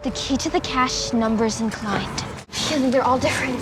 The key to the cache number's inclined. Phew, they're all different.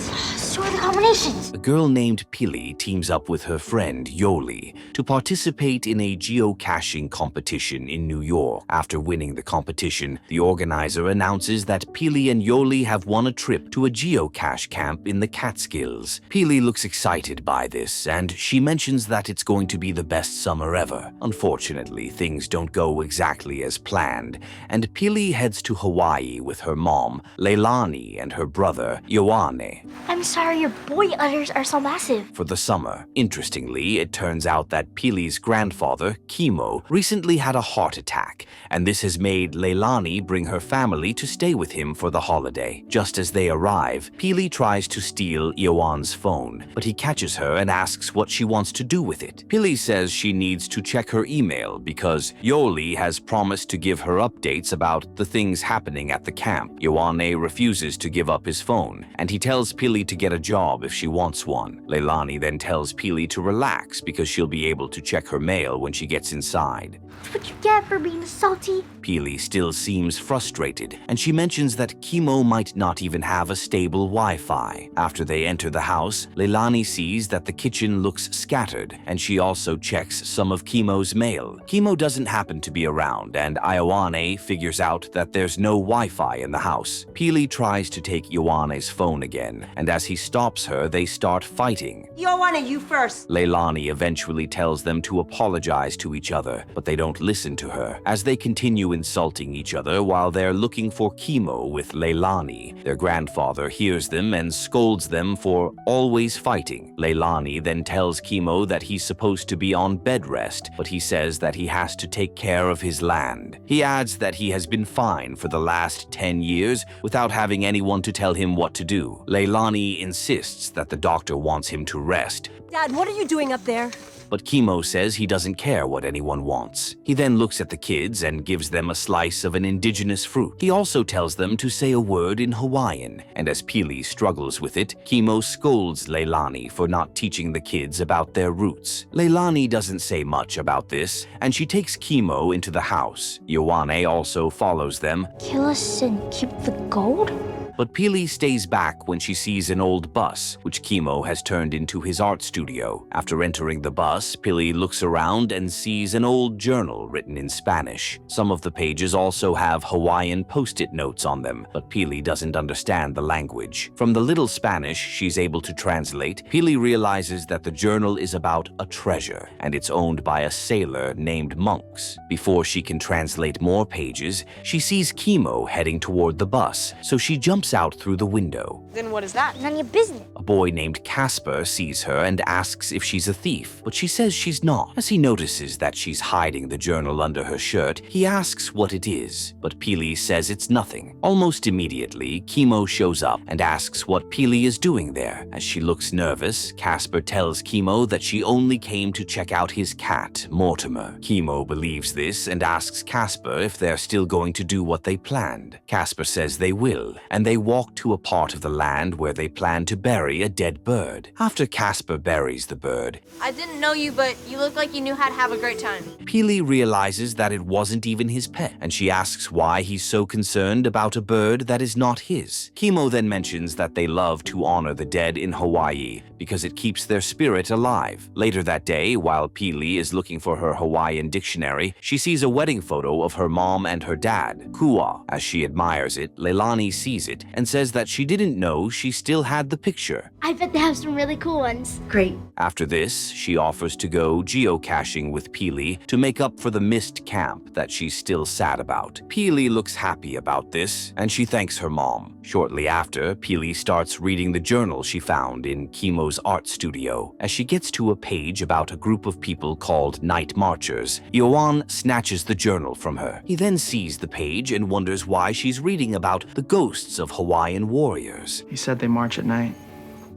So are the combinations. A girl named Pili teams up with her friend Yoli to participate in a geocaching competition in New York. After winning the competition, the organizer announces that Pili and Yoli have won a trip to a geocache camp in the Catskills. Pili looks excited by this, and she mentions that it's going to be the best summer ever. Unfortunately, things don't go exactly as planned, and Pili heads to Hawaii with her mom, Leilani, and her brother, Ioane, I'm sorry your boy udders are so massive. for the summer. Interestingly, it turns out that Pili's grandfather, Kimo, recently had a heart attack, and this has made Leilani bring her family to stay with him for the holiday. Just as they arrive, Pili tries to steal Ioane's phone, but he catches her and asks what she wants to do with it. Pili says she needs to check her email because Yoli has promised to give her updates about the things happening at the camp. Ioane refuses to give up his phone, and he tells Pili to get a job if she wants one. Leilani then tells Pili to relax because she'll be able to check her mail when she gets inside. That's what you get for being salty. Pili still seems frustrated, and she mentions that Kimo might not even have a stable Wi-Fi. After they enter the house, Leilani sees that the kitchen looks scattered, and she also checks some of Kimo's mail. Kimo doesn't happen to be around, and Ioane figures out that there's no Wi-Fi in the house. Pili tries to take Ioane's phone again, and as he stops her, they start fighting. Ioane, you first. Leilani eventually tells them to apologize to each other, but they don't listen to her. As they continue insulting each other while they're looking for Kimo with Leilani, their grandfather hears them and scolds them for always fighting. Leilani then tells Kimo that he's supposed to be on bed rest, but he says that he has to take care of his land. He adds that he has been fine for the last 10 years without having anyone to tell him what to do. Leilani insists that the doctor wants him to rest, Dad, what are you doing up there? but Kimo says he doesn't care what anyone wants. He then looks at the kids and gives them a slice of an indigenous fruit. He also tells them to say a word in Hawaiian, and as Pili struggles with it, Kimo scolds Leilani for not teaching the kids about their roots. Leilani doesn't say much about this, and she takes Kimo into the house. Ioane also follows them, Kill us and keep the gold? but Pili stays back when she sees an old bus, which Kimo has turned into his art studio. After entering the bus, Pili looks around and sees an old journal written in Spanish. Some of the pages also have Hawaiian post-it notes on them, but Pili doesn't understand the language. From the little Spanish she's able to translate, Pili realizes that the journal is about a treasure, and it's owned by a sailor named Monks. Before she can translate more pages, she sees Kimo heading toward the bus, so she jumps out through the window. Then what is that? None of your business. A boy named Casper sees her and asks if she's a thief, but she says she's not. As he notices that she's hiding the journal under her shirt, he asks what it is, but Pili says it's nothing. Almost immediately, Kimo shows up and asks what Pili is doing there. As she looks nervous, Casper tells Kimo that she only came to check out his cat, Mortimer. Kimo believes this and asks Casper if they're still going to do what they planned. Casper says they will, and they walk to a part of the land where they plan to bury a dead bird. After Casper buries the bird, I didn't know you, but you look like you knew how to have a great time. Pili realizes that it wasn't even his pet, and she asks why he's so concerned about a bird that is not his. Kimo then mentions that they love to honor the dead in Hawaii because it keeps their spirit alive. Later that day, while Pili is looking for her Hawaiian dictionary, she sees a wedding photo of her mom and her dad, Kua. As she admires it, Leilani sees it and says that she didn't know she still had the picture. I bet they have some really cool ones. Great. After this, she offers to go geocaching with Pili to make up for the missed camp that she's still sad about. Pili looks happy about this, and she thanks her mom. Shortly after, Pili starts reading the journal she found in Kimo's art studio. As she gets to a page about a group of people called Night Marchers, Ioane snatches the journal from her. He then sees the page and wonders why she's reading about the ghosts of Hawaiian warriors. He said they march at night.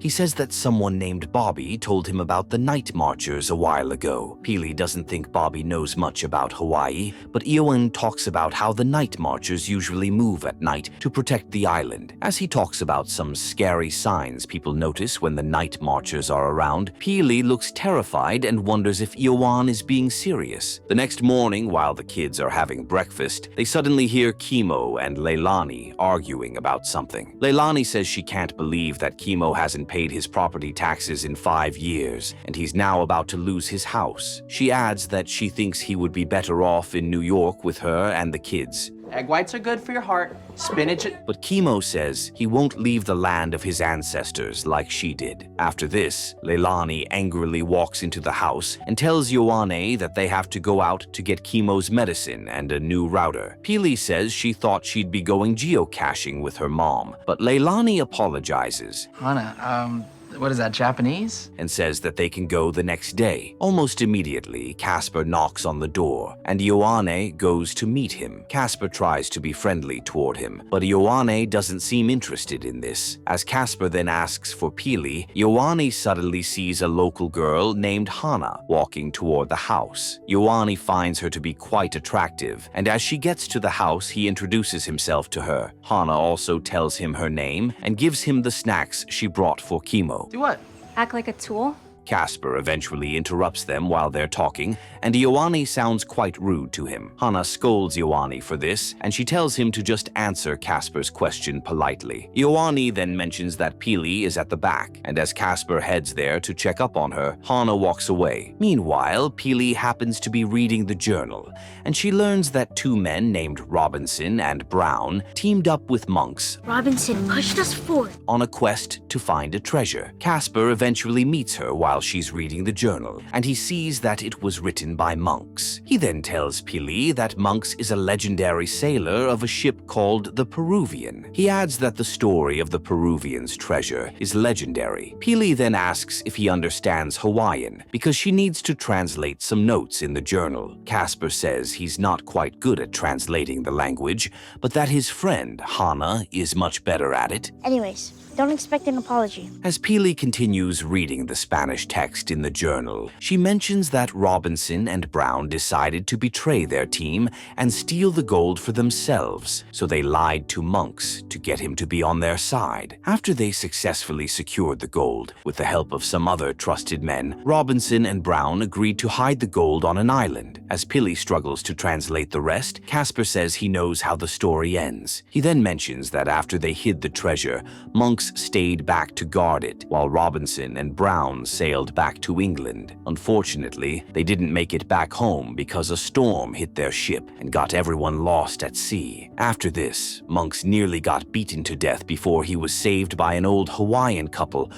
He says that someone named Bobby told him about the night marchers a while ago. Peely doesn't think Bobby knows much about Hawaii, but Eowyn talks about how the night marchers usually move at night to protect the island. As he talks about some scary signs people notice when the night marchers are around, Peely looks terrified and wonders if Eowyn is being serious. The next morning, while the kids are having breakfast, they suddenly hear Kimo and Leilani arguing about something. Leilani says she can't believe that Kimo hasn't paid his property taxes in 5 years, and he's now about to lose his house. She adds that she thinks he would be better off in New York with her and the kids. Egg whites are good for your heart. Spinach. But Kimo says he won't leave the land of his ancestors like she did. After this, Leilani angrily walks into the house and tells Ioane that they have to go out to get Kimo's medicine and a new router. Peely says she thought she'd be going geocaching with her mom, but Leilani apologizes. Ohana, what is that, Japanese? And says that they can go the next day. Almost immediately, Casper knocks on the door, and Ioane goes to meet him. Casper tries to be friendly toward him, but Ioane doesn't seem interested in this. As Casper then asks for Peely, Ioane suddenly sees a local girl named Hana walking toward the house. Ioane finds her to be quite attractive, and as she gets to the house, he introduces himself to her. Hana also tells him her name and gives him the snacks she brought for Kimo. Do what? Act like a tool? Casper eventually interrupts them while they're talking, and Ioane sounds quite rude to him. Hana scolds Ioane for this, and she tells him to just answer Casper's question politely. Ioane then mentions that Peely is at the back, and as Casper heads there to check up on her, Hana walks away. Meanwhile, Peely happens to be reading the journal, and she learns that 2 men named Robinson and Brown teamed up with monks Robinson pushed us forth. on a quest to find a treasure. Casper eventually meets her while she's reading the journal, and he sees that it was written by monks. He then tells Peely that Monks is a legendary sailor of a ship called the Peruvian. He adds that the story of the Peruvian's treasure is legendary. Peely then asks if he understands Hawaiian, because she needs to translate some notes in the journal. Casper says he's not quite good at translating the language, but that his friend, Hana, is much better at it. Anyways, don't expect an apology. As Peely continues reading the Spanish text in the journal, she mentions that Robinson and Brown decided to betray their team and steal the gold for themselves, so they lied to Monks to get him to be on their side. After they successfully secured the gold, with the help of some other trusted men, Robinson and Brown agreed to hide the gold on an island. As Peely struggles to translate the rest, Casper says he knows how the story ends. He then mentions that after they hid the treasure, Monks stayed back to guard it, while Robinson and Brown sailed back to England. Unfortunately, they didn't make it back home because a storm hit their ship and got everyone lost at sea. After this, Monks nearly got beaten to death before he was saved by an old Hawaiian couple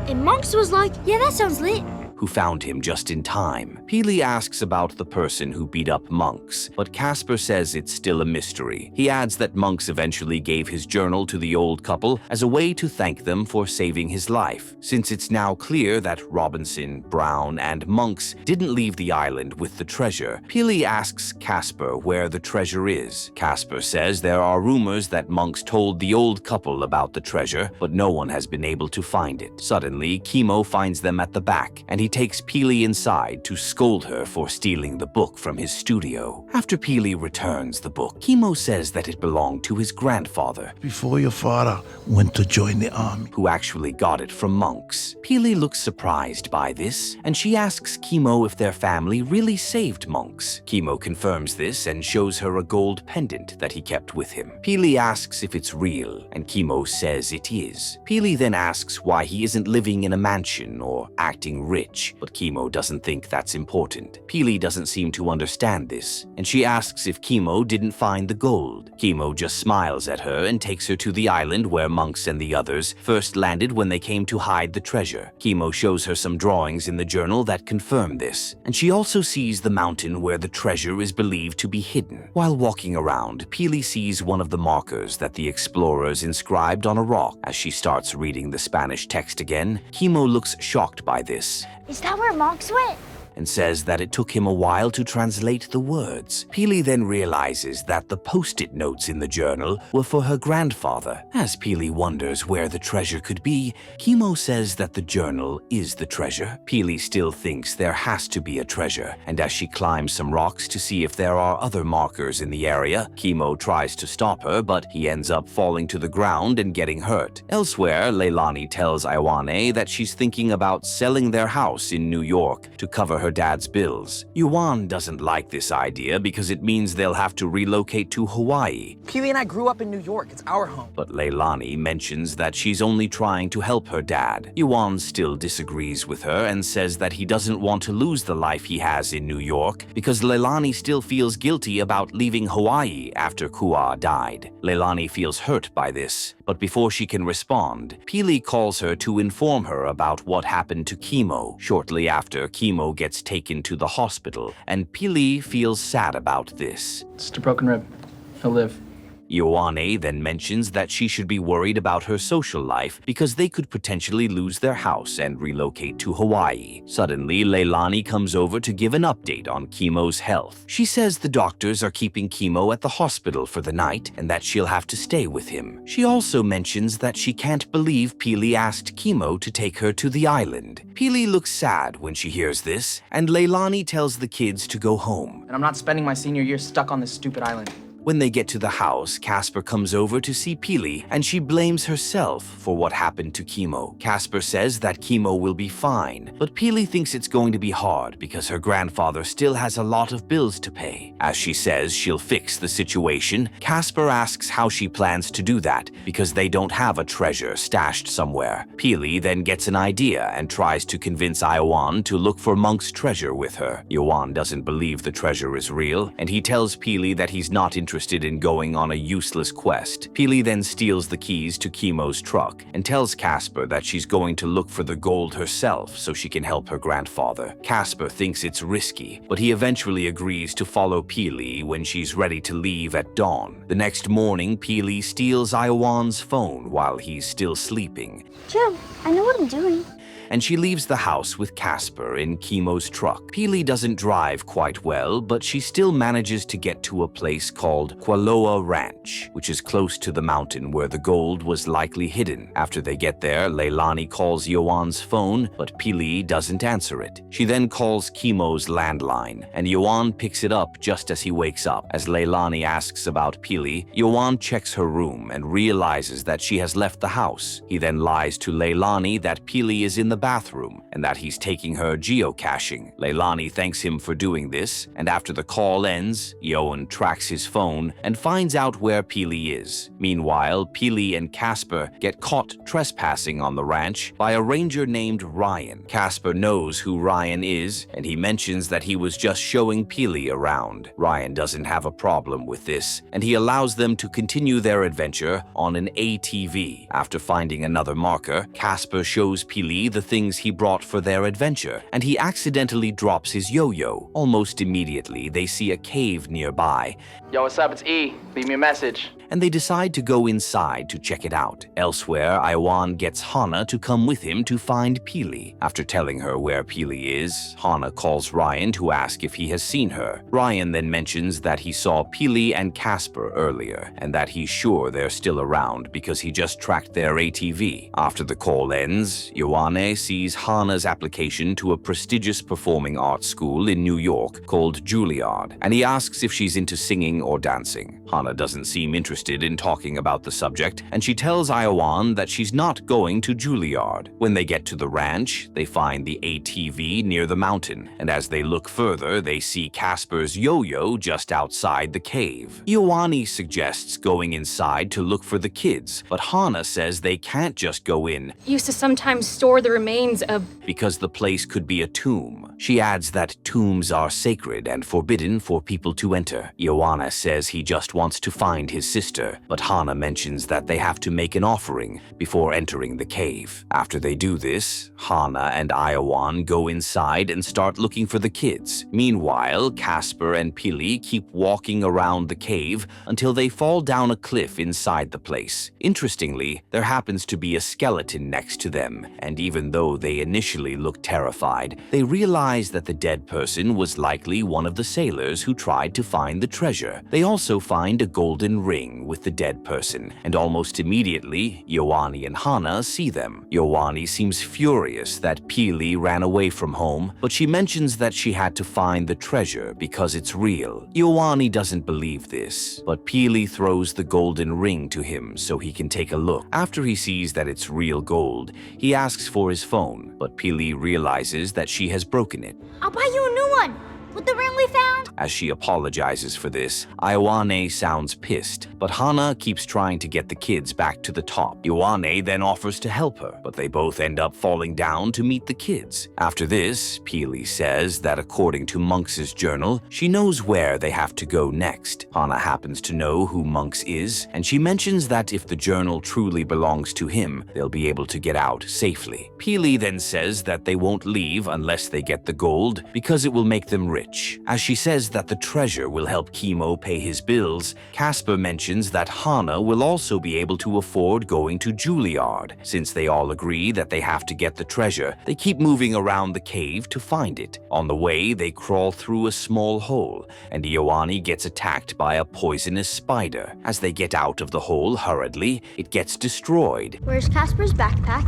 And Monks was like, yeah, that sounds lit. who found him just in time. Peely asks about the person who beat up Monks, but Casper says it's still a mystery. He adds that Monks eventually gave his journal to the old couple as a way to thank them for saving his life. Since it's now clear that Robinson, Brown, and Monks didn't leave the island with the treasure, Peely asks Casper where the treasure is. Casper says there are rumors that Monks told the old couple about the treasure, but no one has been able to find it. Suddenly, Kimo finds them at the back, and he takes Peely inside to scold her for stealing the book from his studio. After Peely returns the book, Kimo says that it belonged to his grandfather, Before your father went to join the army. who actually got it from Monks. Peely looks surprised by this, and she asks Kimo if their family really saved Monks. Kimo confirms this and shows her a gold pendant that he kept with him. Peely asks if it's real, and Kimo says it is. Peely then asks why he isn't living in a mansion or acting rich, but Kimo doesn't think that's important. Peely doesn't seem to understand this, and she asks if Kimo didn't find the gold. Kimo just smiles at her and takes her to the island where Monks and the others first landed when they came to hide the treasure. Kimo shows her some drawings in the journal that confirm this, and she also sees the mountain where the treasure is believed to be hidden. While walking around, Peely sees one of the markers that the explorers inscribed on a rock. As she starts reading the Spanish text again, Kimo looks shocked by this, Is that where Monks went? and says that it took him a while to translate the words. Peely then realizes that the post-it notes in the journal were for her grandfather. As Peely wonders where the treasure could be, Chemo says that the journal is the treasure. Peely still thinks there has to be a treasure, and as she climbs some rocks to see if there are other markers in the area, Chemo tries to stop her, but he ends up falling to the ground and getting hurt. Elsewhere, Leilani tells Ioane that she's thinking about selling their house in New York to cover her dad's bills. Yuan doesn't like this idea because it means they'll have to relocate to Hawaii. Peely and I grew up in New York. It's our home. But Leilani mentions that she's only trying to help her dad. Yuan still disagrees with her and says that he doesn't want to lose the life he has in New York because Leilani still feels guilty about leaving Hawaii after Kua died. Leilani feels hurt by this, but before she can respond, Peely calls her to inform her about what happened to Chemo. Shortly after, Chemo gets taken to the hospital, and Peely feels sad about this. Just a broken rib. He'll live. Ioane then mentions that she should be worried about her social life because they could potentially lose their house and relocate to Hawaii. Suddenly, Leilani comes over to give an update on Chemo's health. She says the doctors are keeping Chemo at the hospital for the night and that she'll have to stay with him. She also mentions that she can't believe Peely asked Chemo to take her to the island. Peely looks sad when she hears this, and Leilani tells the kids to go home. And I'm not spending my senior year stuck on this stupid island. When they get to the house, Casper comes over to see Peely, and she blames herself for what happened to Chemo. Casper says that Chemo will be fine, but Peely thinks it's going to be hard because her grandfather still has a lot of bills to pay. As she says she'll fix the situation, Casper asks how she plans to do that because they don't have a treasure stashed somewhere. Peely then gets an idea and tries to convince Ioan to look for Monk's treasure with her. Ioan doesn't believe the treasure is real, and he tells Peely that he's not interested in going on a useless quest. Peely then steals the keys to Chemo's truck and tells Casper that she's going to look for the gold herself so she can help her grandfather. Casper thinks it's risky, but he eventually agrees to follow Peely when she's ready to leave at dawn. The next morning, Peely steals Ioan's phone while he's still sleeping. Jim, I know what I'm doing. And she leaves the house with Casper in Chemo's truck. Peely doesn't drive quite well, but she still manages to get to a place called Kualoa Ranch, which is close to the mountain where the gold was likely hidden. After they get there, Leilani calls Yoan's phone, but Peely doesn't answer it. She then calls Chemo's landline, and Yoan picks it up just as he wakes up. As Leilani asks about Peely, Yoan checks her room and realizes that she has left the house. He then lies to Leilani that Peely is in the bathroom and that he's taking her geocaching. Leilani thanks him for doing this, and after the call ends, Yoan tracks his phone and finds out where Peely is. Meanwhile, Peely and Casper get caught trespassing on the ranch by a ranger named Ryan. Casper knows who Ryan is, and he mentions that he was just showing Peely around. Ryan doesn't have a problem with this, and he allows them to continue their adventure on an ATV. After finding another marker, Casper shows Peely the things he brought for their adventure, and he accidentally drops his yo-yo. Almost immediately, they see a cave nearby. Yo, what's up? It's E. Leave me a message. And they decide to go inside to check it out. Elsewhere, Ioan gets Hana to come with him to find Peely. After telling her where Peely is, Hana calls Ryan to ask if he has seen her. Ryan then mentions that he saw Peely and Casper earlier, and that he's sure they're still around because he just tracked their ATV. After the call ends, Ioane sees Hana's application to a prestigious performing arts school in New York called Juilliard, and he asks if she's into singing or dancing. Hana doesn't seem interested in talking about the subject, and she tells Ioan that she's not going to Juilliard. When they get to the ranch, they find the ATV near the mountain, and as they look further, they see Casper's yo-yo just outside the cave. Ioane suggests going inside to look for the kids, but Hana says they can't just go in. Used to sometimes store the remains of... because the place could be a tomb. She adds that tombs are sacred and forbidden for people to enter. Ioana says he just wants to find his sister blister, but Hana mentions that they have to make an offering before entering the cave. After they do this, Hana and Iowan go inside and start looking for the kids. Meanwhile, Casper and Pili keep walking around the cave until they fall down a cliff inside the place. Interestingly, there happens to be a skeleton next to them, and even though they initially look terrified, they realize that the dead person was likely one of the sailors who tried to find the treasure. They also find a golden ring with the dead person, and almost immediately, Ioani and Hana see them. Ioani seems furious that Pili ran away from home, but she mentions that she had to find the treasure because it's real. Ioani doesn't believe this, but Pili throws the golden ring to him so he can take a look. After he sees that it's real gold, he asks for his phone, but Pili realizes that she has broken it. I'll buy you a new one. With the ring we found? As she apologizes for this, Ioane sounds pissed, but Hana keeps trying to get the kids back to the top. Ioane then offers to help her, but they both end up falling down to meet the kids. After this, Pili says that according to Monks' journal, she knows where they have to go next. Hana happens to know who Monks is, and she mentions that if the journal truly belongs to him, they'll be able to get out safely. Pili then says that they won't leave unless they get the gold because it will make them rich. As she says that the treasure will help Chemo pay his bills, Casper mentions that Hana will also be able to afford going to Juilliard. Since they all agree that they have to get the treasure, they keep moving around the cave to find it. On the way, they crawl through a small hole, and Ioani gets attacked by a poisonous spider. As they get out of the hole hurriedly, it gets destroyed. Where's Casper's backpack?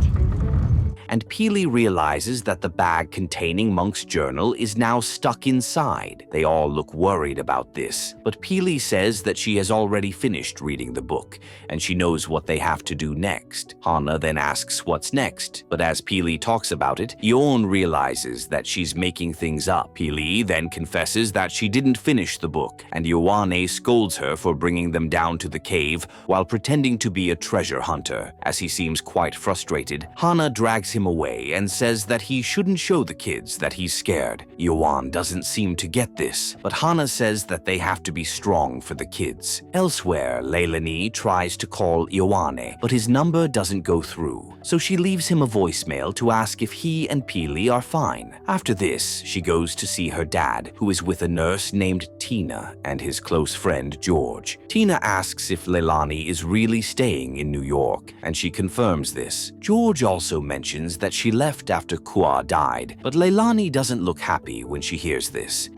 And Pili realizes that the bag containing Monk's journal is now stuck inside. They all look worried about this, but Pili says that she has already finished reading the book, and she knows what they have to do next. Hana then asks what's next, but as Pili talks about it, Ion realizes that she's making things up. Pili then confesses that she didn't finish the book, and Ioane scolds her for bringing them down to the cave while pretending to be a treasure hunter. As he seems quite frustrated, Hana drags him away and says that he shouldn't show the kids that he's scared. Ioan doesn't seem to get this, but Hana says that they have to be strong for the kids. Elsewhere, Leilani tries to call Ioane, but his number doesn't go through, so she leaves him a voicemail to ask if he and Pili are fine. After this, she goes to see her dad, who is with a nurse named Tina and his close friend George. Tina asks if Leilani is really staying in New York, and she confirms this. George also mentions that she left after Kua died, but Leilani doesn't look happy when she hears this.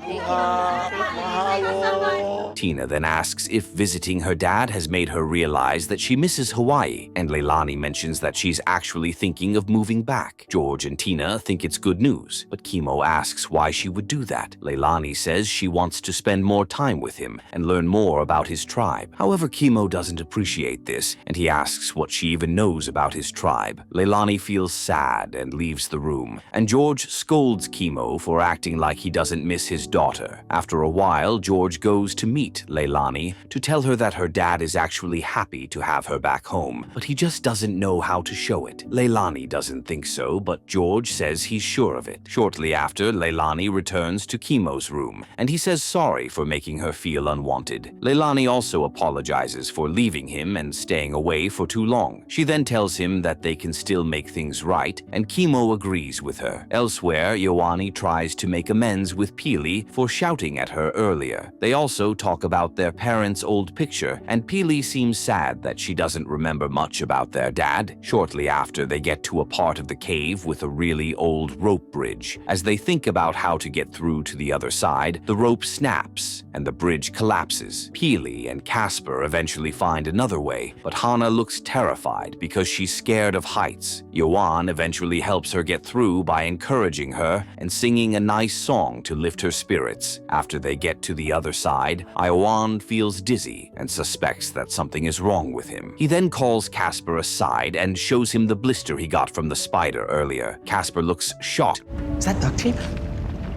Tina then asks if visiting her dad has made her realize that she misses Hawaii, and Leilani mentions that she's actually thinking of moving back. George and Tina think it's good news, but Chemo asks why she would do that. Leilani says she wants to spend more time with him and learn more about his tribe. However, Chemo doesn't appreciate this, and he asks what she even knows about his tribe. Leilani feels sad and leaves the room, and George scolds Chemo for acting like he doesn't miss his daughter. After a while, George goes to meet Leilani to tell her that her dad is actually happy to have her back home, but he just doesn't know how to show it. Leilani doesn't think so, but George says he's sure of it. Shortly after, Leilani returns to Chemo's room, and he says sorry for making her feel unwanted. Leilani also apologizes for leaving him and staying away for too long. She then tells him that they can still make things right, and Chemo agrees with her. Elsewhere, Ioani tries to make amends with Pili for shouting at her earlier. They also talk about their parents' old picture, and Pili seems sad that she doesn't remember much about their dad. Shortly after, they get to a part of the cave with a really old rope bridge. As they think about how to get through to the other side, the rope snaps, and the bridge collapses. Pili and Casper eventually find another way, but Hana looks terrified because she's scared of heights. Ioan eventually helps her get through by encouraging her and singing a nice song to lift her spirits. After they get to the other side, Ioan feels dizzy and suspects that something is wrong with him. He then calls Casper aside and shows him the blister he got from the spider earlier. Casper looks shocked. Is that duct tape?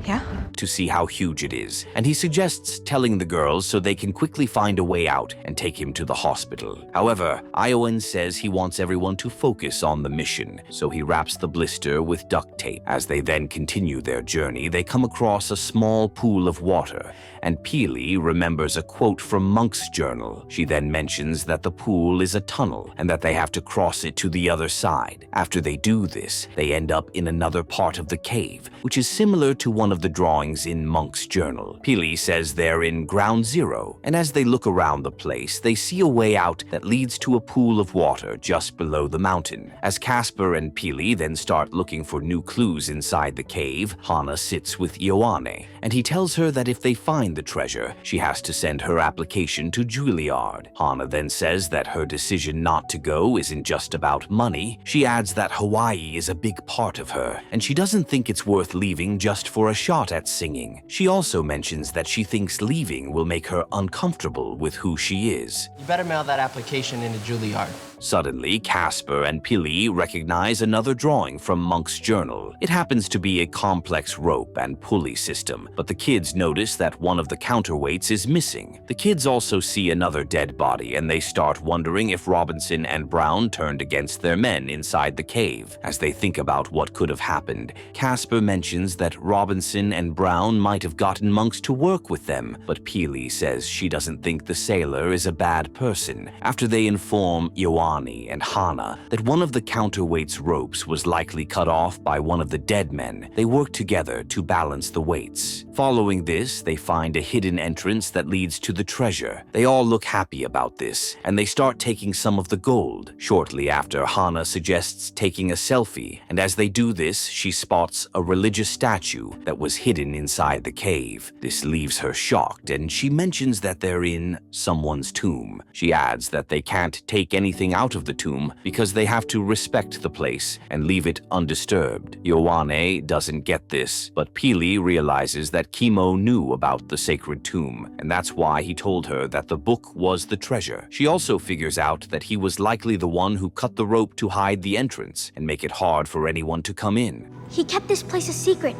Yeah? to see how huge it is, and he suggests telling the girls so they can quickly find a way out and take him to the hospital. However, Iowan says he wants everyone to focus on the mission, so he wraps the blister with duct tape. As they then continue their journey, they come across a small pool of water, and Peely remembers a quote from Monk's journal. She then mentions that the pool is a tunnel and that they have to cross it to the other side. After they do this, they end up in another part of the cave, which is similar to one of the drawings in Monk's journal. Peely says they're in Ground Zero, and as they look around the place, they see a way out that leads to a pool of water just below the mountain. As Casper and Peely then start looking for new clues inside the cave, Hana sits with Ioane, and he tells her that if they find the treasure, she has to send her application to Juilliard. Hana then says that her decision not to go isn't just about money. She adds that Hawaii is a big part of her, and she doesn't think it's worth leaving just for a shot at singing. She also mentions that she thinks leaving will make her uncomfortable with who she is. You better mail that application into Juilliard. Suddenly, Casper and Peely recognize another drawing from Monk's journal. It happens to be a complex rope and pulley system, but the kids notice that one of the counterweights is missing. The kids also see another dead body, and they start wondering if Robinson and Brown turned against their men inside the cave. As they think about what could have happened, Casper mentions that Robinson and Brown might have gotten Monks to work with them, but Peely says she doesn't think the sailor is a bad person. After they inform Ioane and Hana that one of the counterweight's ropes was likely cut off by one of the dead men, they work together to balance the weights. Following this, they find a hidden entrance that leads to the treasure. They all look happy about this, and they start taking some of the gold. Shortly after, Hana suggests taking a selfie, and as they do this, she spots a religious statue that was hidden inside the cave. This leaves her shocked, and she mentions that they're in someone's tomb. She adds that they can't take anything out of the tomb because they have to respect the place and leave it undisturbed. Ioane doesn't get this, but Peely realizes that Kimo knew about the sacred tomb, and that's why he told her that the book was the treasure. She also figures out that he was likely the one who cut the rope to hide the entrance and make it hard for anyone to come in. He kept this place a secret,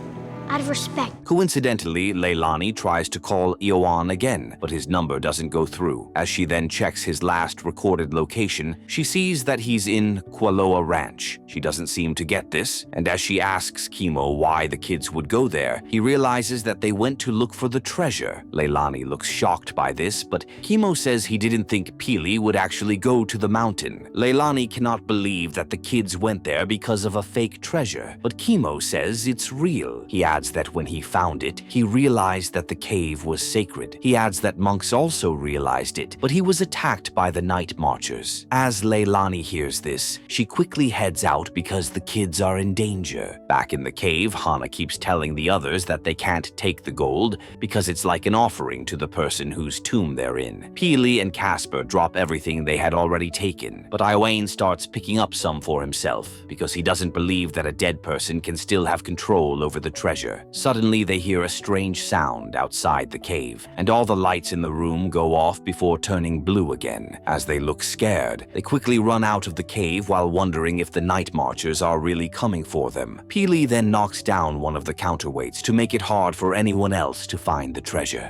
out of respect. Coincidentally, Leilani tries to call Ioane again, but his number doesn't go through. As she then checks his last recorded location, she sees that he's in Kualoa Ranch. She doesn't seem to get this, and as she asks Kimo why the kids would go there, he realizes that they went to look for the treasure. Leilani looks shocked by this, but Kimo says he didn't think Peely would actually go to the mountain. Leilani cannot believe that the kids went there because of a fake treasure, but Kimo says it's real. He adds that when he found it, he realized that the cave was sacred. He adds that Monks also realized it, but he was attacked by the night marchers. As Leilani hears this, she quickly heads out because the kids are in danger. Back in the cave, Hana keeps telling the others that they can't take the gold because it's like an offering to the person whose tomb they're in. Peely and Casper drop everything they had already taken, but Ioane starts picking up some for himself because he doesn't believe that a dead person can still have control over the treasure. Suddenly, they hear a strange sound outside the cave, and all the lights in the room go off before turning blue again. As they look scared, they quickly run out of the cave while wondering if the night marchers are really coming for them. Peely then knocks down one of the counterweights to make it hard for anyone else to find the treasure.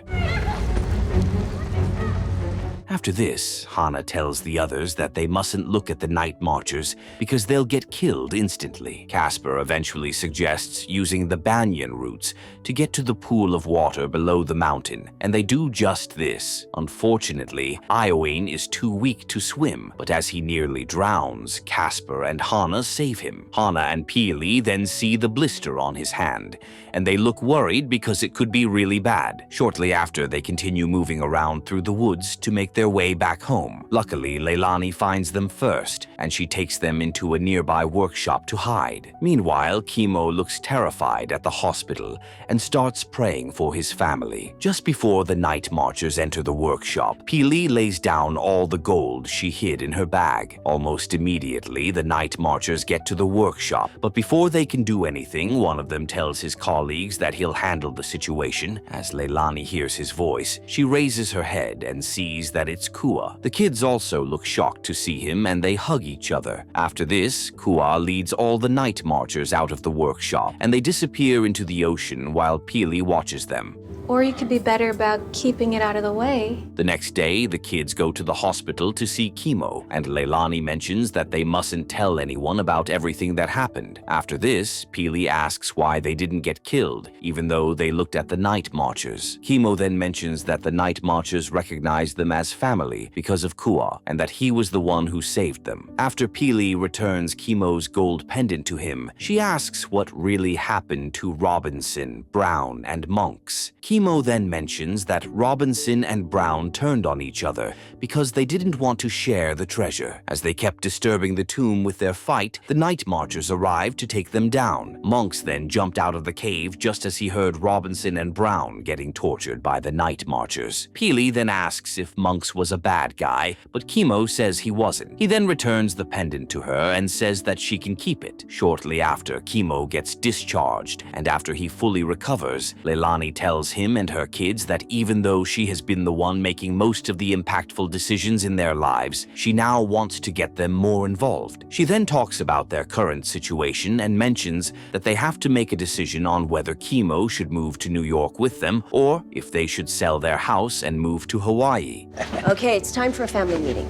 After this, Hana tells the others that they mustn't look at the night marchers because they'll get killed instantly. Casper eventually suggests using the banyan roots to get to the pool of water below the mountain, and they do just this. Unfortunately, Ioane is too weak to swim, but as he nearly drowns, Casper and Hana save him. Hana and Peely then see the blister on his hand, and they look worried because it could be really bad. Shortly after, they continue moving around through the woods to make their way back home. Luckily, Leilani finds them first, and she takes them into a nearby workshop to hide. Meanwhile, Kimo looks terrified at the hospital and starts praying for his family. Just before the night marchers enter the workshop, Peely lays down all the gold she hid in her bag. Almost immediately, the night marchers get to the workshop, but before they can do anything, one of them tells his colleagues that he'll handle the situation. As Leilani hears his voice, she raises her head and sees that it's Kua. The kids also look shocked to see him and they hug each other. After this, Kua leads all the night marchers out of the workshop and they disappear into the ocean while Peely watches them. Or you could be better about keeping it out of the way. The next day, the kids go to the hospital to see Chemo, and Leilani mentions that they mustn't tell anyone about everything that happened. After this, Peely asks why they didn't get killed, even though they looked at the night marchers. Chemo then mentions that the night marchers recognized them as family because of Kua, and that he was the one who saved them. After Peely returns Chemo's gold pendant to him, she asks what really happened to Robinson, Brown, and Monks. Chemo then mentions that Robinson and Brown turned on each other because they didn't want to share the treasure. As they kept disturbing the tomb with their fight, the night marchers arrived to take them down. Monks then jumped out of the cave just as he heard Robinson and Brown getting tortured by the night marchers. Peely then asks if Monks was a bad guy, but Chemo says he wasn't. He then returns the pendant to her and says that she can keep it. Shortly after, Chemo gets discharged, and after he fully recovers, Leilani tells him and her kids that even though she has been the one making most of the impactful decisions in their lives, she now wants to get them more involved. She then talks about their current situation and mentions that they have to make a decision on whether Chemo should move to New York with them or if they should sell their house and move to Hawaii. Okay, it's time for a family meeting.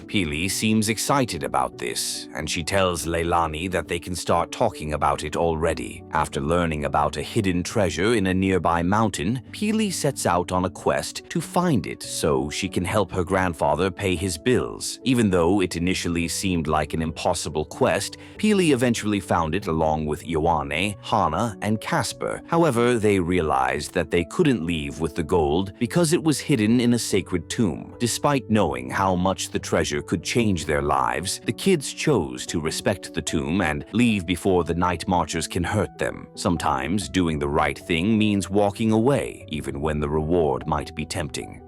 Peely seems excited about this, and she tells Leilani that they can start talking about it already. After learning about a hidden treasure in a nearby mountain, Peely sets out on a quest to find it so she can help her grandfather pay his bills. Even though it initially seemed like an impossible quest, Peely eventually found it along with Ioane, Hana, and Casper. However, they realized that they couldn't leave with the gold because it was hidden in a sacred tomb. Despite knowing how much the treasure could change their lives, the kids chose to respect the tomb and leave before the night marchers can hurt them. Sometimes doing the right thing means walking away, even when the reward might be tempting.